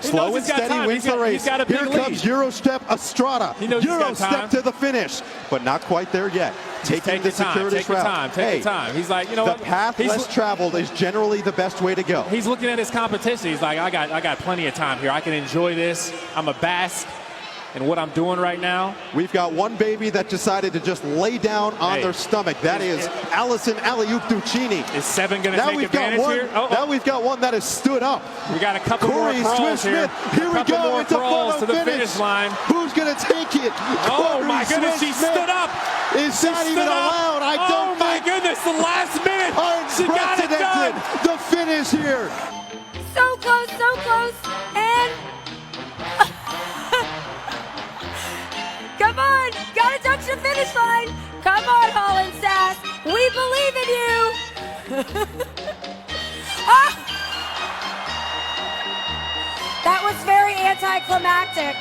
Slow and steady wins the race. Here comes Eurostep Estrada. Eurostep to the finish, but not quite there yet. Taking the circuitous route. Take the time. He's like, you know what? The path less traveled is generally the best way to go. He's looking at his competition. He's like, I got plenty of time here. I can enjoy this. I'm a bask in what I'm doing right now. We've got one baby that decided to just lay down on their stomach. That is Allison Aliuk-Duccini. Is 7 going to take advantage here? Now we've got one that has stood up. We got a couple more crawls here. Here we go. It's a photo to the finish line. Who's going to take it? Oh my goodness, she stood up. Is that even allowed? I don't think. Oh my goodness, the last minute. She got it done. The finish here. So close, and come on, gotta touch the finish line. Come on, Holland Sass, we believe in you. Ah! That was very anticlimactic.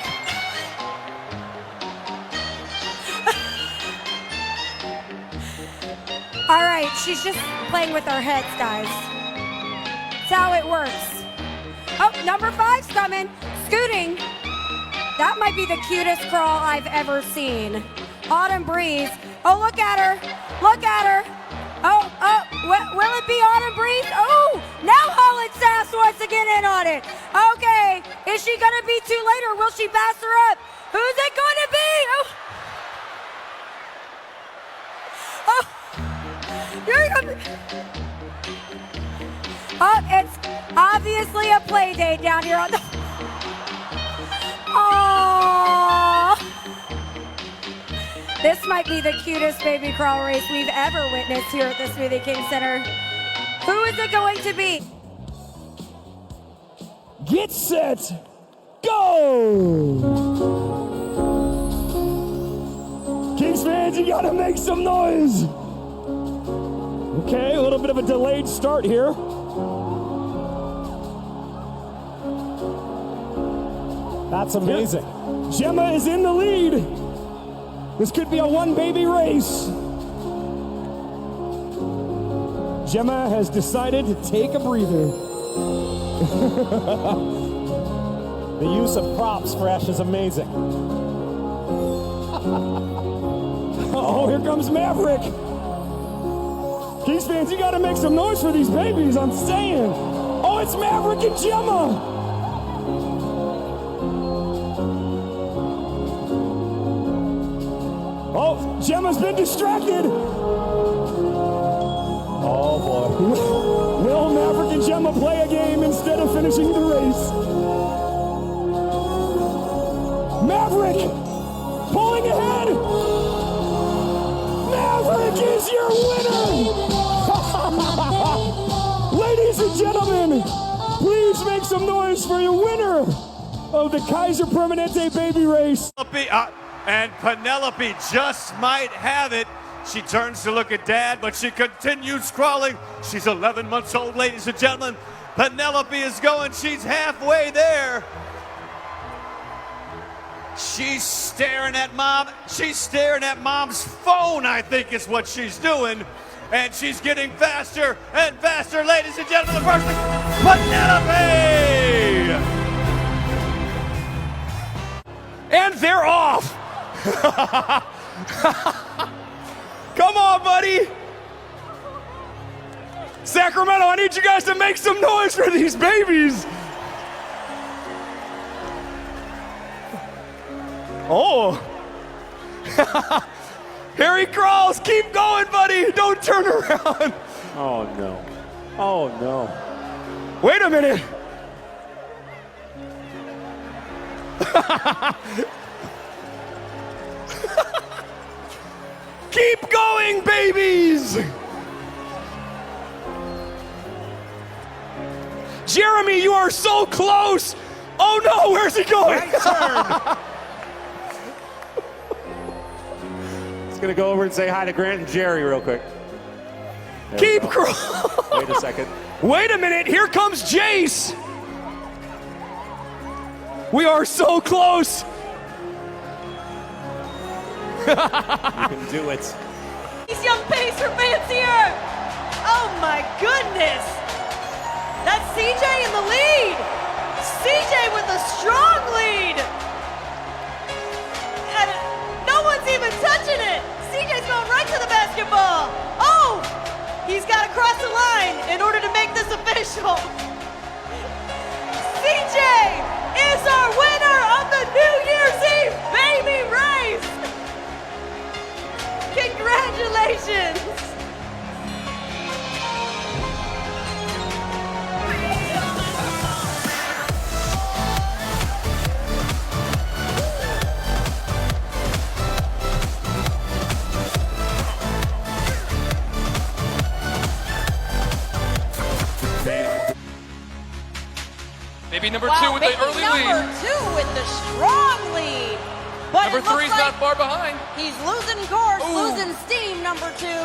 All right, she's just playing with our heads, guys. That's how it works. Oh, number 5's coming, scooting. That might be the cutest crawl I've ever seen. Autumn Breeze. Oh, look at her. Look at her. Oh, will it be Autumn Breeze? Oh, now Holland Sass wants to get in on it. Okay, is she going to be too late or will she pass her up? Who's it going to be? Oh. Oh, it's obviously a play date down here on the... Aww. This might be the cutest baby crawl race we've ever witnessed here at the Smoothie King Center. Who is it going to be? Get set, go! Kings fans, you gotta make some noise! Okay, a little bit of a delayed start here. That's amazing. Gemma is in the lead. This could be a one baby race. Gemma has decided to take a breather. The use of props, Fresh, is amazing. Oh, here comes Maverick. Kings fans, you gotta make some noise for these babies, I'm saying. Oh, it's Maverick and Gemma. Oh, Gemma's been distracted. Oh boy. Will Maverick and Gemma play a game instead of finishing the race? Maverick pulling ahead. Maverick is your winner. Ladies and gentlemen, please make some noise for your winner of the Kaiser Permanente baby race. And Penelope just might have it. She turns to look at Dad, but she continues crawling. She's 11 months old, ladies and gentlemen. Penelope is going. She's halfway there. She's staring at Mom. She's staring at Mom's phone, I think is what she's doing. And she's getting faster and faster, ladies and gentlemen. The first Penelope! And they're off. Come on, buddy. Sacramento, I need you guys to make some noise for these babies. Oh. Here he crawls. Keep going, buddy. Don't turn around. Oh, no. Oh, no. Wait a minute. Keep going, babies! Jeremy, you are so close! Oh no, where's he going? Right turn. Just gonna go over and say hi to Grant and Jerry real quick. Keep crawling. Wait a second. Wait a minute, here comes Jace! We are so close! You can do it. These young Pacer fans here! Oh my goodness! That's CJ in the lead! CJ with a across the line in order to make this official. CJ is our winner of the New Year's Eve baby race. Congratulations. Maybe number two with the early lead. Number two with the strong lead. But Number three's like not far behind. He's losing course, Ooh. losing steam, number two.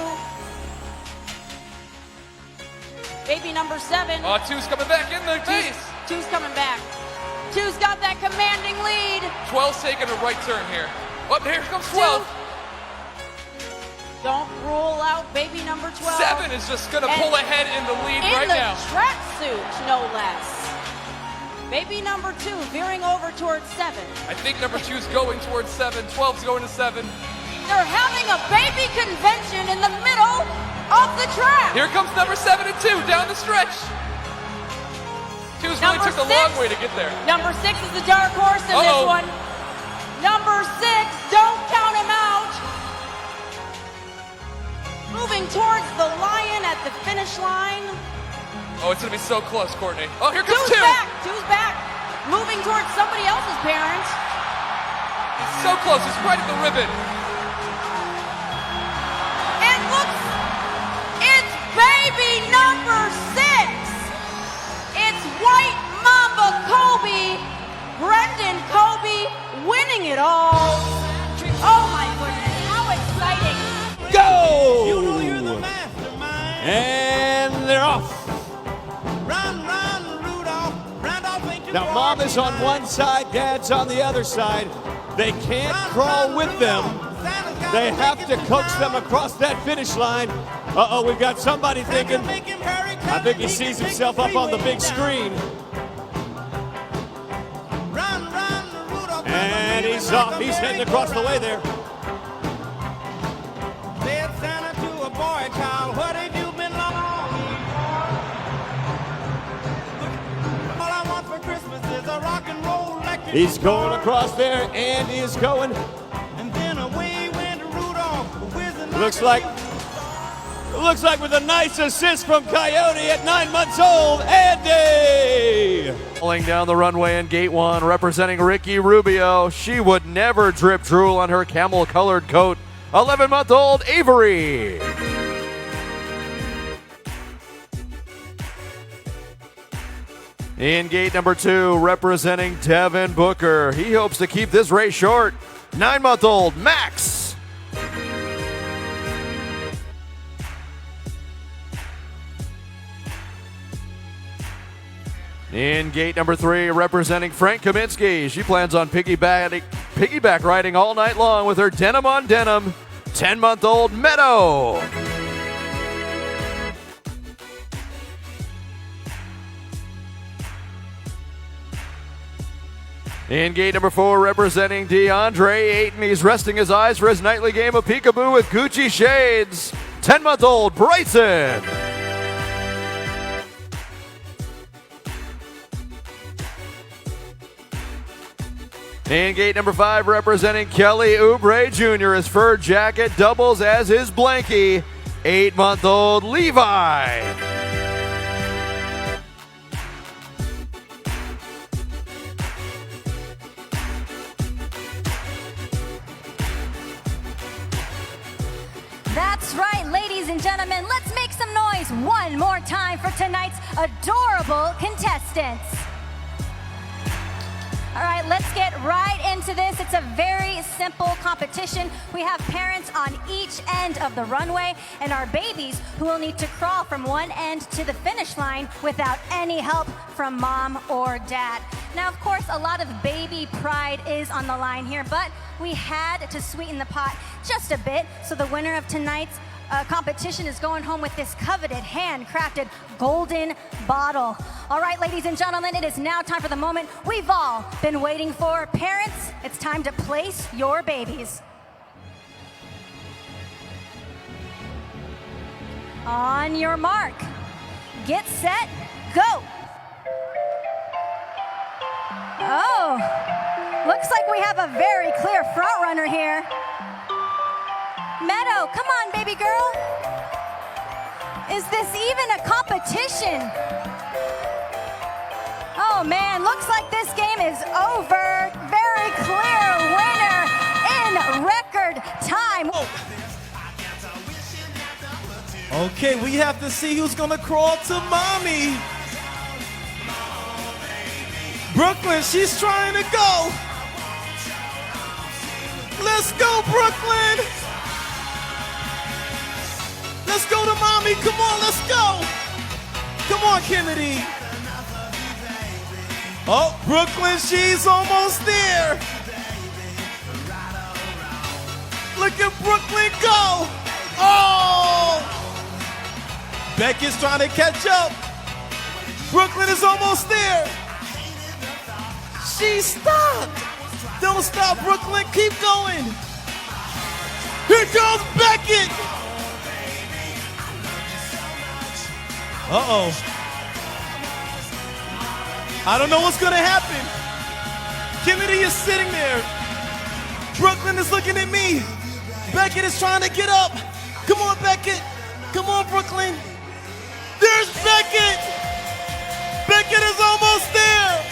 Baby number 7. Oh, two's coming back in the pace. Two's coming back. Two's got that commanding lead. 12's taking a right turn here. Oh, here comes 12. Don't rule out baby number 12. 7 is just going to pull ahead in the lead right now. In the tracksuit, no less. Baby number 2 veering over towards 7. I think number 2's going towards 7. 12's going to 7. They're having a baby convention in the middle of the track. Here comes number 7 and 2 down the stretch. 2's really took the long way to get there. Number 6 is the dark horse in this one. Number 6, don't count him out. Moving towards the lion at the finish line. Oh, it's going to be so close, Courtney. Oh, here comes 2. Two's back. Moving towards somebody else's parent. He's so close. He's right at the ribbon. And look, it's baby number 6. It's White Mamba Kobe, Brendan Kobe, winning it all. Oh my goodness, how exciting. Go! You know you're the mastermind. And they're off. Run, run, Rudolph. Randolph ain't too Now, far Mom is on behind. one side, Dad's on the other side. They can't crawl with them. They have to coax them across that finish line. Uh-oh, we've got somebody thinking, I think he sees himself up on the big screen. Run, run, Rudolph. And he's off. He's heading across the way there. Said Santa to a boy child, what have you been longing for? All I want for Christmas is a rock and roll electric He's going guitar. across there. Andy is going. And then away went Rudolph, whizzing Looks a like shooting Looks like with a nice assist from Coyote at 9 months old, Andy! Rolling down the runway in gate 1, representing Ricky Rubio. She would never drip drool on her camel-colored coat. 11-month-old Avery. In gate number 2, representing Devin Booker. He hopes to keep this race short. 9-month-old Max. In gate number 3, representing Frank Kaminsky. She plans on piggyback riding all night long with her denim on denim. 10-month-old Meadow. In gate number 4, representing DeAndre Ayton. He's resting his eyes for his nightly game of peekaboo with Gucci shades. 10-month-old Bryson. In gate number 5, representing Kelly Oubre Jr., his fur jacket doubles as his blankie. 8-month-old Levi. That's right, ladies and gentlemen, let's make some noise one more time for tonight's adorable contestants. All right, let's get right into this. It's a very simple competition. We have parents on each end of the runway and our babies who will need to crawl from one end to the finish line without any help from mom or dad. Now, of course, a lot of baby pride is on the line here, but we had to sweeten the pot just a bit, so the winner of tonight's competition is going home with this coveted, handcrafted golden bottle. All right, ladies and gentlemen, it is now time for the moment we've all been waiting for. Parents, it's time to place your babies. On your mark, get set, go. Oh, looks like we have a very clear front runner here. Meadow, come on, baby girl. Is this even a competition? Oh man, looks like this game is over. Very clear winner in record time. Okay, we have to see who's gonna crawl to mommy. Brooklyn, she's trying to go. Let's go, Brooklyn. Let's go to mommy. Come on, let's go. Come on, Kennedy. Oh, Brooklyn, she's almost there. Look at Brooklyn go. Oh! Beckett's trying to catch up. Brooklyn is almost there. She stopped. Don't stop, Brooklyn. Keep going. Here goes Beckett. Uh-oh. I don't know what's going to happen. Kennedy is sitting there. Brooklyn is looking at me. Beckett is trying to get up. Come on, Beckett. Come on, Brooklyn. There's Beckett. Beckett is almost there.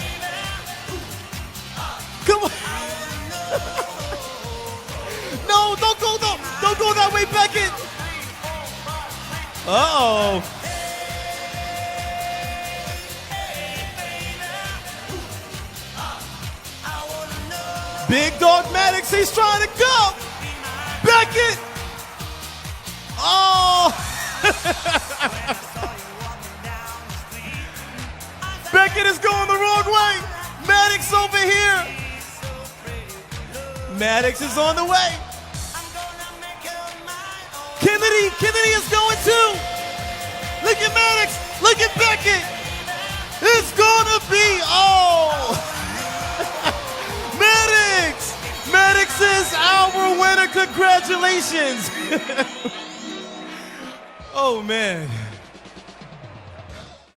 Come on. No, don't go that way, Beckett. Uh-oh. Big Dog Maddox, he's trying to go. Beckett. Oh. Beckett is going the wrong way. Maddox over here. Maddox is on the way. Kennedy is going too. Look at Maddox. Look at Beckett. It's gonna be, oh. Maddox is our winner. Congratulations. Oh, man.